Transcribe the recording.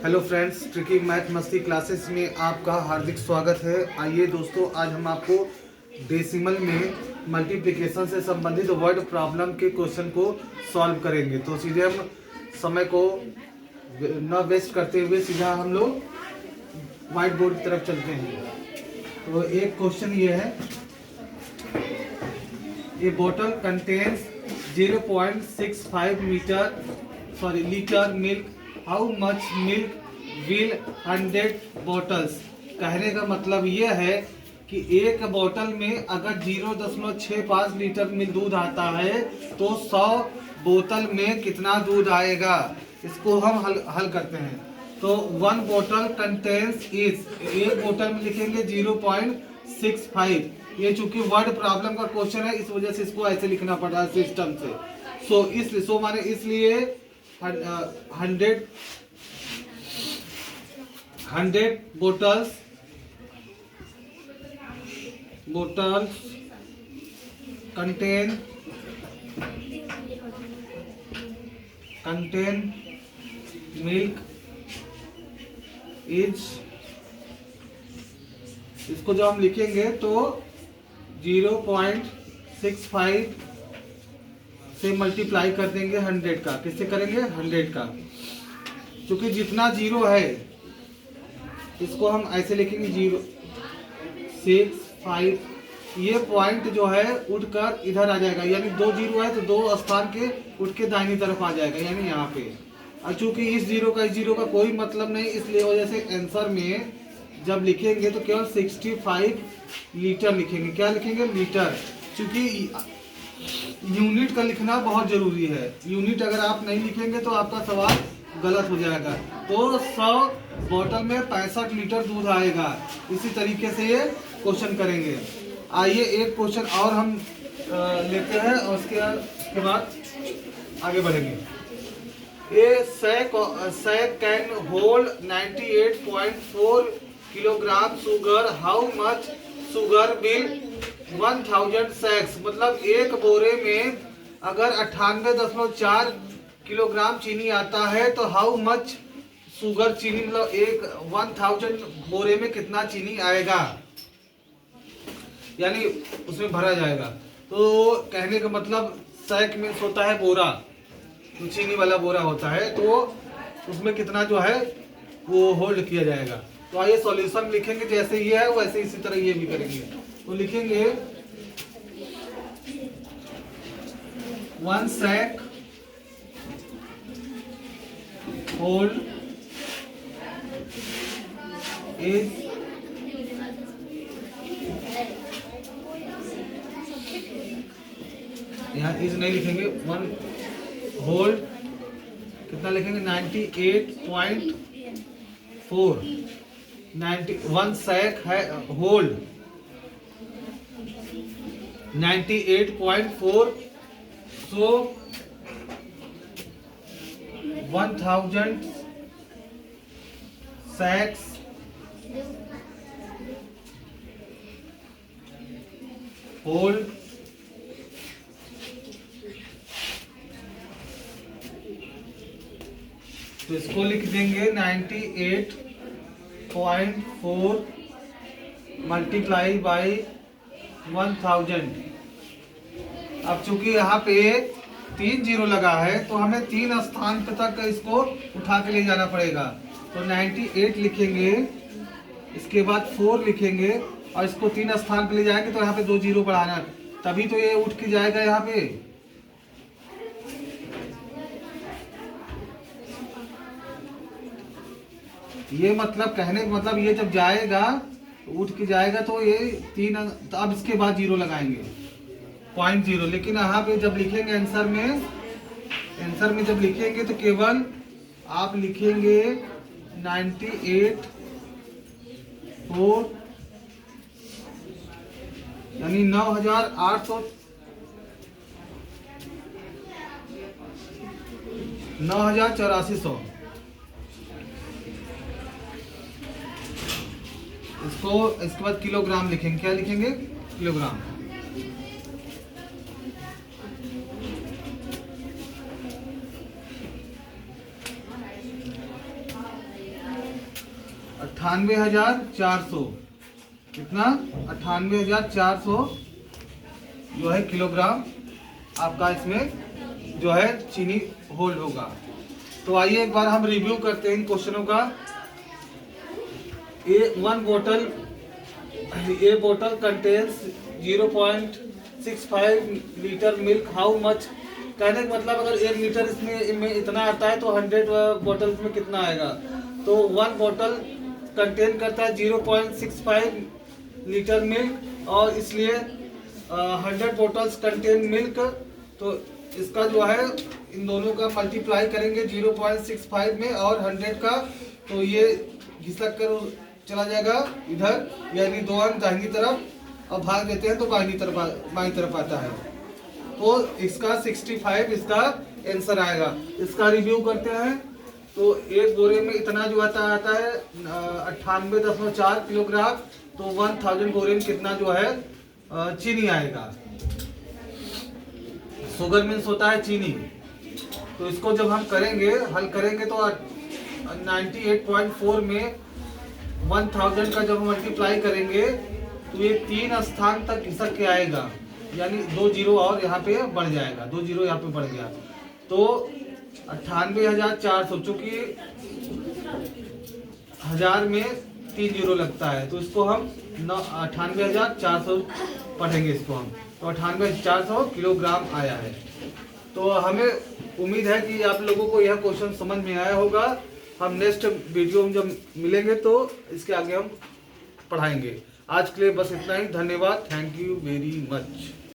Hello friends, tricky math मस्ती classes में आपका हार्दिक स्वागत है। आइए दोस्तों, आज हम आपको डेसिमल में मल्टीप्लिकेशन से संबंधित वर्ड प्रॉब्लम के क्वेश्चन को सॉल्व करेंगे। तो सीधे हम समय को न वेस्ट करते हुए सीधा हम लोग व्हाइट बोर्ड की तरफ चलते हैं। तो एक क्वेश्चन ये है, a bottle contains 0.65 litre milk, how much milk will 100 bottles. कहने का मतलब यह है कि एक बोतल में अगर 0.65 लीटर में दूध आता है तो 100 बोतल में कितना दूध आएगा, इसको हम हल करते हैं। तो वन बोतल कंटेन्स इज, एक बोतल में लिखेंगे 0.65। ये चूंकि वर्ड प्रॉब्लम का क्वेश्चन है इस वजह से इसको ऐसे लिखना पड़ रहा है सिस्टम से। सो माने इसलिए 100 बोटल्स कंटेन मिल्क इज, इसको जब हम लिखेंगे तो 0.65 से मल्टीप्लाई कर देंगे 100 का। किससे करेंगे? 100 का। क्योंकि जितना जीरो है इसको हम ऐसे लिखेंगे 0.65। ये पॉइंट जो है उठकर इधर आ जाएगा, यानी दो जीरो है तो दो स्थान के उठ के दाहिनी तरफ आ जाएगा, यानी यहाँ पे। और चूंकि इस जीरो का कोई मतलब नहीं, इसलिए वजह से आंसर में जब लिखेंगे तो केवल 65 लीटर लिखेंगे। क्या लिखेंगे? लीटर। चूंकि यूनिट का लिखना बहुत जरूरी है। यूनिट अगर आप नहीं लिखेंगे तो आपका सवाल गलत हो जाएगा। तो 100 बोतल में 65 लीटर दूध आएगा। इसी तरीके से ये क्वेश्चन करेंगे। आइए एक क्वेश्चन और हम लेते हैं और उसके बाद आगे बढ़ेंगे। ये sack can hold 98.4 kilogram sugar, how much sugar will 1000 sacks. मतलब एक बोरे में अगर 98.4 किलोग्राम चीनी आता है तो हाउ मच शुगर, चीनी मतलब 1000 बोरे में कितना चीनी आएगा, यानी उसमें भरा जाएगा। तो कहने का मतलब सैक में होता है बोरा, तो चीनी वाला बोरा होता है, तो उसमें कितना जो है वो होल्ड किया जाएगा। तो आइए सॉल्यूशन लिखेंगे, जैसे ये है वैसे इसी तरह ये भी करेंगे। तो लिखेंगे 1 सैक होल्ड इज यहाँ इज नहीं लिखेंगे, 1 होल्ड कितना लिखेंगे? 98.4। 1 सैक है होल्ड 98.4, सो 1000 सैक्स होल्ड तो इसको लिख देंगे 98.4 मल्टीप्लाई बाई 1000। अब चूंकि यहाँ पे 3 जीरो लगा है तो हमें 3 स्थान पे तक इसको उठा के ले जाना पड़ेगा। तो 98 लिखेंगे, इसके बाद 4 लिखेंगे और इसको 3 स्थान पे ले जाएंगे तो यहाँ पे 2 जीरो बढ़ाना, तभी तो ये उठ के जाएगा यहाँ पे। ये मतलब कहने का मतलब ये जब जाएगा उठ के जाएगा तो ये 3, तो अब इसके बाद जीरो लगाएंगे 0.0। लेकिन यहाँ पे जब लिखेंगे आंसर में जब लिखेंगे तो केवल आप लिखेंगे 98.4, यानी 9,8400। इसको इसके बाद किलोग्राम लिखेंगे। क्या लिखेंगे? किलोग्राम। 98,400, कितना 98,400 जो है किलोग्राम आपका इसमें जो है चीनी होल्ड होगा। तो आइए एक बार हम रिव्यू करते हैं इन क्वेश्चनों का। ए बोतल contains 0.65 litre milk, how much. कहने का मतलब अगर 1 लीटर इसमें इतना आता है तो 100 बोतल में कितना आएगा। तो 1 बोतल कंटेन करता है 0.65 लीटर मिल्क और इसलिए 100 बोतल्स कंटेन मिल्क। तो इसका जो है इन दोनों का मल्टीप्लाई करेंगे 0.65 में और 100 का, तो ये घिसक कर चला जाएगा इधर, यानी 2 अंक दाहिनी तरफ और भाग देते हैं तो बाईं तरफ आता है। तो इसका 65 इसका आंसर आएगा। इसका रिव्यू करते हैं। तो एक बोरे में इतना जो आता है 98.4 किलोग्राम, तो 1000 बोरे में कितना जो है चीनी आएगा। शुगर मीन्स होता है चीनी। तो इसको जब हम हल करेंगे तो 98.4 में 1000 का जब मल्टीप्लाई करेंगे तो ये 3 स्थान तक घिसक के आएगा, यानी 2 जीरो और यहाँ पे बढ़ जाएगा, 2 जीरो यहाँ पे बढ़ गया। तो 98,400, चूंकि 1000 में 3 जीरो लगता है तो इसको हम 98,400 पढ़ेंगे इसको हम। तो 98,400 किलोग्राम आया है। तो हमें उम्मीद है कि आप लोगों को यह क्वेश्चन समझ में आया होगा। हम नेक्स्ट वीडियो में जब मिलेंगे तो इसके आगे हम पढ़ाएंगे। आज के लिए बस इतना ही। धन्यवाद। Thank you very much.